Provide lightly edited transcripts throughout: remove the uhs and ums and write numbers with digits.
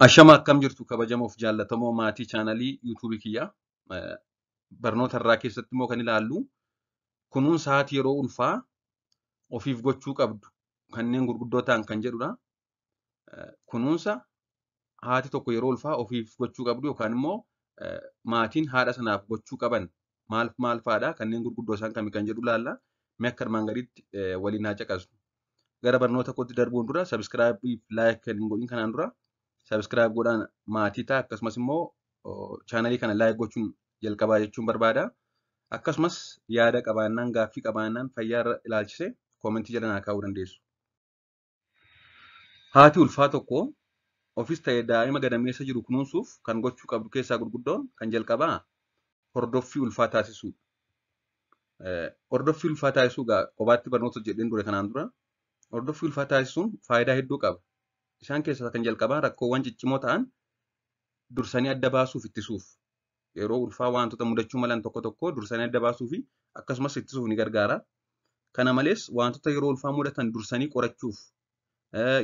Ashama akkam jirtu kabajamoo fi jaallatamoo maatii chaanalii YouTube kiyyaa. Barnoota irraa keessatti immoo kan ilaallu kunuunsa haati yeroo ulfaa ofiif gochuu qabdu kanneen gurguddoo ta'an kan jedhudha. Kunuunsa haati tokko yeroo ulfaa ofiif gochuu qabdu yookaan immoo maatiin haadha sanaaf gochuu qaban maal fa'aadha kanneen gurguddoo isaan kami kan jedhu ilaalla. Mee akka armaan gaditti waliin haa caqasnu. Gara barnoota kootti darbuun dura subscribe like kan hin godhin kanaan dura subscribe godhaan maatii ta'a akkasumas immoo chaanalii kana like gochuun jalqabaa jechuun barbaada. Akkasumas yaada qabaannaan gaaffii qabaannaan fayyaa irra ilaalchise koomentii jala naa kaa'uu dandeessu. Haati ulfaa tokko ofis ta'ee daa'ima gadameessa jiru kunuunsuuf kan gochuu qabdu keessaa gurguddoon kan jalqabaa hordoffii ulfaa taasisuudha. Hordoffii ulfaa taasisuu kophaatti barnoota jedheen dure kanaan dura. Hordoffii ulfaa taasisuun faayidaa hedduu qaba. Isaan keessaa kan jalqabaa rakkoowwan ciccimoo ta'an dursanii adda baasuuf ittisuuf. Yeroo ulfaa wantoota mudachuu malan tokko dursanii adda baasuu fi akkasumas ittisuuf ni gargaara. Kana malees wantoota yeroo ulfaa mudatan dursanii qorachuuf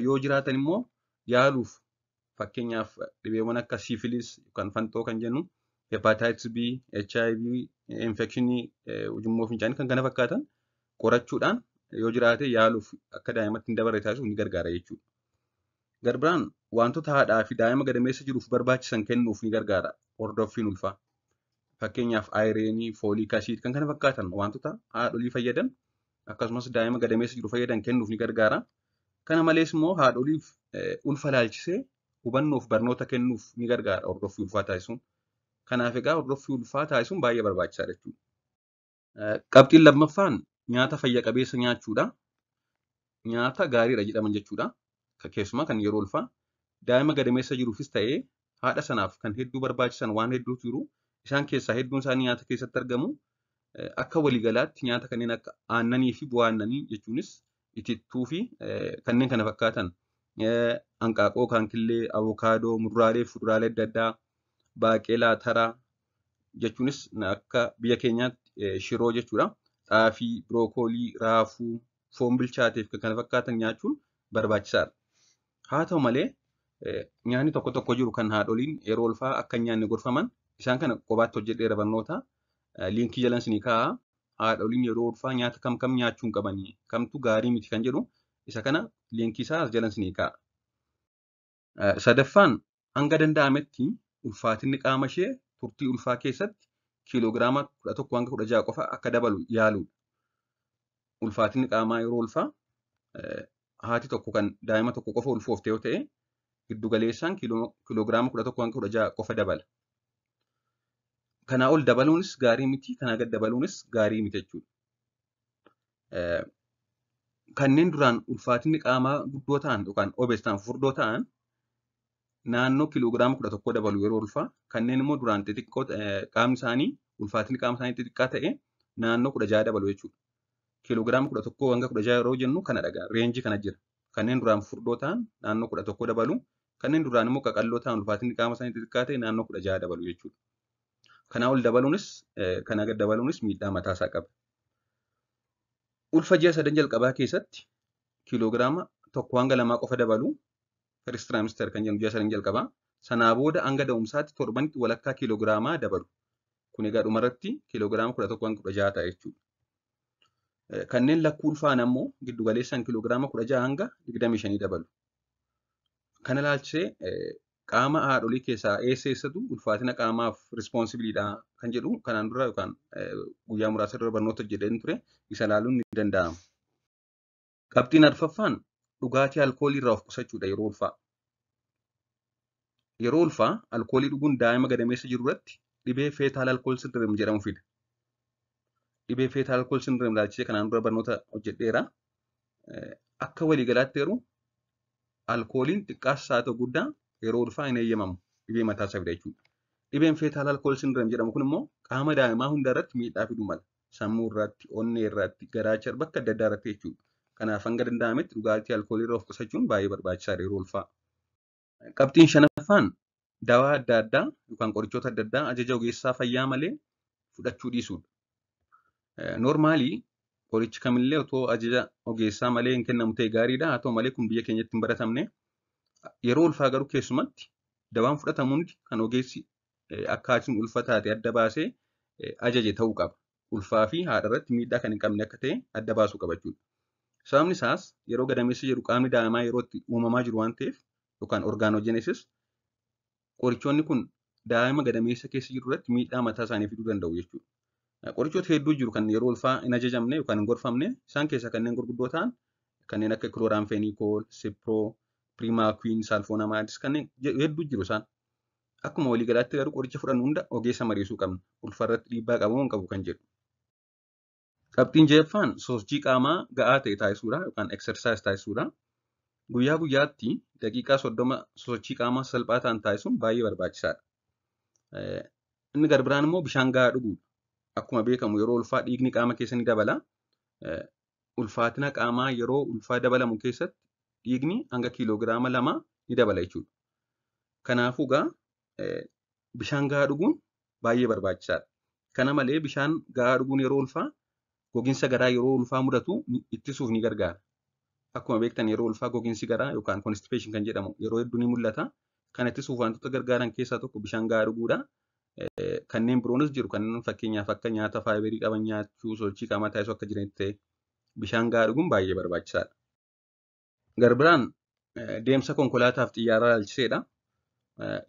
yoo jiraatan immoo yaaluuf fakkeenyaaf dhibeewwan akka siifilis yookaan fantoo kan jennu hepatitis B, HIV, infekshinii ujummoo fincaanii kan kana fakkaatan qorachuudhaan yoo jiraate yaaluuf akka daa'imatti hin dabarre taasisuuf ni gargaara jechuudha. Garbiraan wantoota haadhaa fi daa'ima gadameessa jiruuf barbaachisan kennuuf ni gargaara hordoffiin ulfaa. Fakkeenyaaf ayireenii, fooliik asiid kan kana fakkaatan wantoota haadholii fayyadan akkasumas daa'ima gadameessa jiru fayyadan kennuuf ni gargaara. Kana malees immoo haadholiif ulfa ilaalchisee hubannoof barnoota kennuuf ni gargaara hordoffii ulfaa taasisuun. Kanaaf egaa hordoffii ulfaa taasisuun baay'ee barbaachisaadha jechuudha. Qabxiin lammaffaan nyaata fayya qabeessa nyaachuudha. Nyaata gaariidha jedhaman jechuudha. Keessumaa kan yeroo ulfaa daa'ima gadameessa jiruufis ta'ee haadha sanaaf kan hedduu barbaachisan waan hedduutu jiru. Isaan keessaa hedduun isaanii nyaata keessatti argamu. Akka waliigalaatti nyaata kanneen akka aannanii fi bu'aa aannanii jechuunis itittuu fi kanneen kana fakkaatan hanqaaqoo, kankillee, avokaadoo, muduraalee fi fuduraalee adda addaa, baaqelaa, taraa jechuunis akka biyya keenyaatti shiroo jechuudha. Xaafii, birookoolii, raafuu, foon bilchaatee fi kana fakkaatan nyaachuun barbaachisaadha. Haa ta'u malee nyaanni tokko jiru kan haadholiin yeroo ulfaa akka nyaanni gorfaman isaan kana kophaatti hojjedheera barnoota liinkii jalan isinii kaa'a. Haadholiin yeroo ulfaa nyaata kam nyaachuu hin qabanii kamtu gaarii miti kan jedhu isa kana liinkii isaa as jalan isinii kaa'a. Sadaffaan hanga danda'ametti ulfaatinni qaama ishee turtii ulfaa keessatti kiiloogiraama 11 hanga 16 qofa akka dabalu yaaluudha. Ulfaatinni qaamaa yeroo ulfaa haati tokko kan daa'ima tokko qofa ulfoofte yoo ta'e giddu galeessaan kiiloogiraama 11 hanga 16 qofa dabala. Kanaa ol dabaluunis gaarii miti, kanaa gad dabaluunis gaarii miti jechuudha. Kanneen duraan ulfaatinni qaamaa guddoo ta'an yookaan obees ta'an furdoo ta'an naannoo kiiloogiraama 11 dabalu yeroo ulfaa. Kanneen immoo duraan xixiqqoo qaamni isaanii ulfaatinni qaama isaanii xixiqqaa ta'e naannoo 16 dabalu jechuudha. Kiiloogiraama 11 hanga 16 yeroo jennu kana dhagaa reenjii kana jira. Kanneen duraan furdoo ta'an naannoo 11 dabalu. Kanneen duraan immoo qaqalloo ta'an ulfaatinni qaama isaanii xixiqqaa ta'e naannoo 16 dabalu jechuudha. Kanaa ol dabaluunis kanaa gad dabaluunis miidhaa mataasaa qaba. Ulfa ji'a 3 jalqabaa keessatti kiiloogiraama 1 hanga 2 qofa dabalu first trimester kan jennu ji'a 3 jalqabaa. Sanaa booda hanga da'umsaatti torbanitti walakkaa kiiloogiraamaa dabalu. Kun egaa dhumarratti kiiloogiraama 11 hanga 16 ta'a jechuudha. Kanneen lakkuu ulfaan ammoo giddu galeessaan kiiloogiraama 16 hanga 25 dabalu. Kana ilaalchisee qaama haadholii keessaa eessatu ulfaatina qaamaaf rispoonsibiliidha kan jedhu kanaan dura yookaan guyyaa muraasa dura barnoota jedheen ture isa ilaaluun ni danda'ama. Qabxiin arfaffaan dhugaatii alkoolii irraa of qusachuudha yeroo ulfaa. Yeroo ulfaa alkoolii dhuguun daa'ima gadameessa jiru irratti dhibee feetaal alkool sindireem jedhamu fida. Dhibee feetaal alkool sindireem ilaalchisee kanaan dura barnoota hojjedheera. Akka waliigalaatti yeroo alkooliin xiqqaas haa ta'u guddaa yeroo ulfaa hin eeyyamamu dhibee mataasaa fida jechuudha. Dhibeen feetaal alkool sindireem jedhamu kun immoo qaama daa'imaa hunda irratti miidhaa fiduu mala. Sammuu irratti, onnee irratti, garaacha bakka adda addaa irratti jechuudha. Kanaaf hanga danda'ametti dhugaatii alkoolii irraa of qusachuun baay'ee barbaachisaadha yeroo ulfaa. Qabxiin shanaffaan dawaa adda addaa yookaan qorichoota adda addaa ajaja ogeessaa fayyaa malee fudhachuu dhiisuudha. Normaalii qorichi kamillee otoo ajaja ogeessaa malee hin kennamu ta'e gaariidha. Haa ta'u malee kun biyya keenyatti hin baratamne. Yeroo ulfaa garuu keessumatti dawaan fudhatamu hundi kan ogeessi akka haati ulfa taate adda baasee ajaje ta'uu qaba. Ulfaa fi haadha irratti miidhaa kan hin qabne akka ta'e adda baasuu qaba jechuudha. Sababni isaas yeroo gadameessa jedhu qaamni daa'imaa yeroo itti uumamaa jiru waan ta'eef yookaan orgaanojenesis qorichoonni kun daa'ima gadameessa keessa jiru irratti miidhaa mataa isaanii fiduu danda'u jechuudha. Qorichoota hedduu jiru kan yeroo ulfaa hin ajajamne yookaan hin gorfamne isaan keessaa kanneen gurguddoo ta'an kanneen akka kilooraamfeenikool, siproo, piriimaakiin, saalfoonamaadis kanneen hedduu jiru isaan. Akkuma waliigalaatti garuu qoricha fudhannu hunda ogeessa mariisuu qabna. Ulfa irratti dhiibbaa qabu hin qabu kan jedhu. Qabxiin jahaffaan sosochii qaamaa ga'aa ta'e taasisuudha yookaan eksersaayis taasisuudha. Guyyaa guyyaatti daqiiqaa 30 sosochii qaamaa salphaa ta'an taasisuun baay'ee barbaachisaadha. Inni gara biraan immoo bishaan gahaa dhuguudha. Akkuma beekamu yeroo ulfaa dhiigni qaama keessa ni dabala. Ulfaatina qaamaa yeroo ulfaa dabalamu keessatti dhiigni hanga kiiloogiraama 2 ni dabala jechuudha. Kanaafuu bishaan gahaa dhuguun baay'ee barbaachisaadha. Kana malee bishaan gahaa dhuguun yeroo ulfaa gogiinsa garaa yeroo ulfaa mudatu ittisuuf ni gargaara. Akkuma beektan yeroo ulfaa gogiinsi garaa yookaan constipation kan jedhamu yeroo hedduu ni mul'ata. Kan ittisuuf wantoota gargaaran keessaa tokko bishaan gahaa dhuguudha. Kanneen biroonis jiru kanneen fakkeenyaaf akka nyaata faayibarii qaban nyaachuu sosochii qaamaa taasisuu akka jiranitti ta'e bishaan gahaa dhuguun baay'ee barbaachisaadha. Gara biraan deemsa konkolaataaf xiyyaaraa ilaalchiseedha.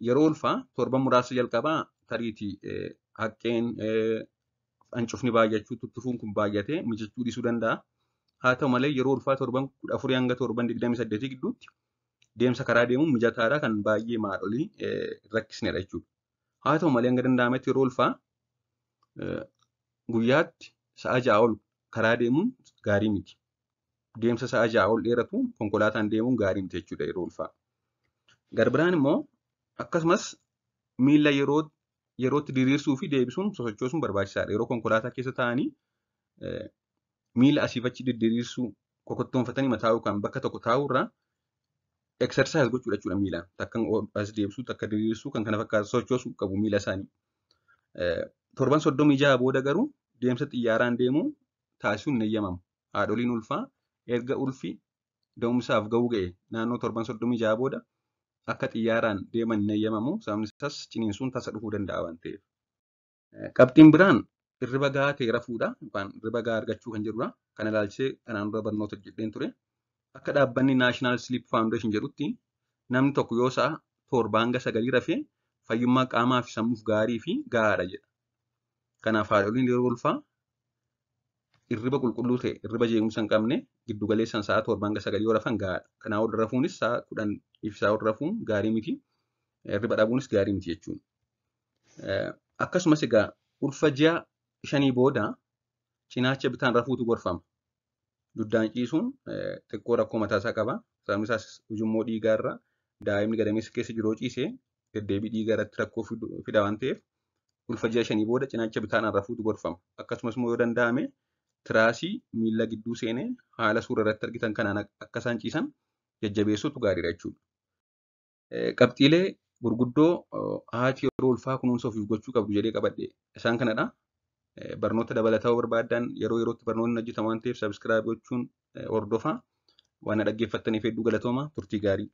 Yeroo ulfaa torban muraasa jalqabaa tariitii haqqeen hancufni baay'achuu tuttufuun kun baay'atee mijachuu dhiisuu danda'a. Haa ta'u malee yeroo ulfaa torban 14 hanga torban 28 gidduutti deemsa karaa deemuun mijataadha kan baay'ee haadholii rakkisnedha jechuudha. Haa ta'u malee hanga danda'ametti yeroo ulfaa guyyaatti sa'a 6 ol karaa deemuun gaarii miti. Deemsa sa'a 6 ol dheeratu konkolaataan deemuun gaarii miti jechuudha yeroo ulfaa. Gara biraan immoo akkasumas miila yerootti diriirsuu fi deebisuun sosochoosuun barbaachisaadha. Yeroo konkolaataa keessa taa'anii miila asiif achi diriirsuu kokottoonfatanii mataa yookaan bakka tokko taa'urraa eksersaayis gochuudha jechuudha miilaan. Takka as deebisuu, takka diriirsuu kan kana fakkaatu sochoosuu qabu miila isaanii. Torban 36 booda garuu deemsa xiyyaaraan deemuu taasisuun hin eeyyamamu. Haadholiin ulfaa erga ulfi da'umsaaf ga'uu ga'e naannoo torban 36 booda akka xiyyaaraan deeman hin eeyyamamu. Sababni isaas ciniinsuun tasa dhufuu danda'a waan ta'eef. Qabxiin biraan hirriba gahaa ta'e rafuudha yookaan hirriba gahaa argachuu kan jedhudha. Kana ilaalchisee kanaan dura barnoota jedheen ture. Akka dhaabbanni National Sleep Foundation jedhutti namni tokko yoo sa'a 7 hanga 9 rafee fayyummaa qaamaa fi sammuuf gaarii fi gahaadha jedha. Kanaaf haadholiin yeroo ulfaa hirriba qulqulluu ta'e hirriba jeequmsa hin qabne giddu galeessaan sa'a 7 hanga 9 yoo rafan gahaadha. Kanaa ol rafuunis sa'a 10 ibsaa ol rafuun gaarii miti. Hirriba dhabuunis gaarii miti jechuudha. Akkasumas egaa ulfa ji'a 5 booda cinaacha bitaan rafuutu gorfama. Duddaan ciisuun xiqqoo rakkoo mataasaa qaba. Sababni isaas ujummoo dhiigaarra daa'imni gadameessa keessa jiru ciisee deddeebii dhiigaa irratti rakkoo fida waan ta'eef ulfa ji'a 5 booda cinaacha bitaan rafuutu gorfama. Akkasumas immoo yoo danda'ame tiraasii miila gidduu seenee haala suura irratti argitan kanaan akka isaan ciisan jajjabeessuutu gaariidha jechuudha. Qabxiilee gurguddoo haati yeroo ulfaa kunuunsa ofiif gochuu qabdu jedhee qabadhe isaan kanadha. Barnoota dabalataa barbaadan yeroo yerootti barnoonni hojjetama waan ta'eef sabiskiraayib gochuun hordofaa. Waan dhaggeeffattaniif hedduu galatooma. Turtii gaarii.